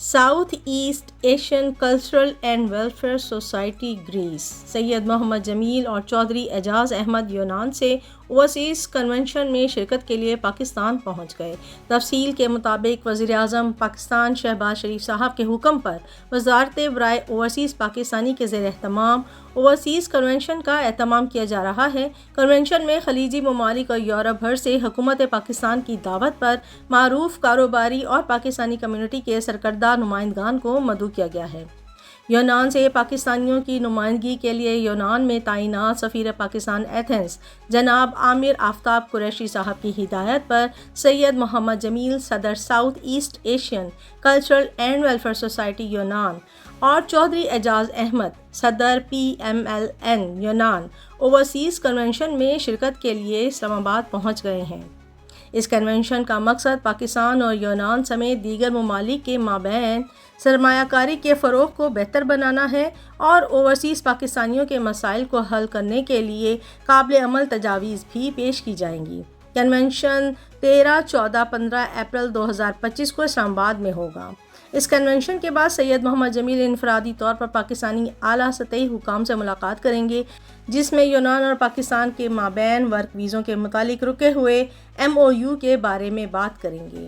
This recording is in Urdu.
South east Asian cultural and welfare society گریس سید محمد جمیل اور چودھری اعجاز احمد یونان سے اوورسیز کنونشن میں شرکت کے لیے پاکستان پہنچ گئے۔ تفصیل کے مطابق وزیر اعظم پاکستان شہباز شریف صاحب کے حکم پر وزارت برائے اوورسیز پاکستانی کے زیر اہتمام اوورسیز کنونشن کا اہتمام کیا جا رہا ہے۔ کنونشن میں خلیجی ممالک اور یورپ بھر سے حکومت پاکستان کی دعوت پر معروف کاروباری اور پاکستانی کمیونٹی کے سرکردہ نمائندگان کو مدعو کیا گیا ہے۔ یونان سے پاکستانیوں کی نمائندگی کے لیے یونان میں تعینات سفیر پاکستان ایتھنز جناب عامر آفتاب قریشی صاحب کی ہدایت پر سید محمد جمیل صدر south east Asian cultural and welfare society یونان اور چودھری اعجاز احمد صدر PMLN یونان اوورسیز کنونشن میں شرکت کے لیے اسلام آباد پہنچ گئے ہیں۔ اس کنونشن کا مقصد پاکستان اور یونان سمیت دیگر ممالک کے مابین سرمایہ کاری کے فروغ کو بہتر بنانا ہے اور اوورسیز پاکستانیوں کے مسائل کو حل کرنے کے لیے قابل عمل تجاویز بھی پیش کی جائیں گی۔ کنونشن 13، 14، 15 اپریل 2025 کو اسلام آباد میں ہوگا۔ اس کنونشن کے بعد سید محمد جمیل انفرادی طور پر پاکستانی اعلیٰ سطحی حکام سے ملاقات کریں گے، جس میں یونان اور پاکستان کے مابین ورک ویزوں کے متعلق رکے ہوئے MOU کے بارے میں بات کریں گے۔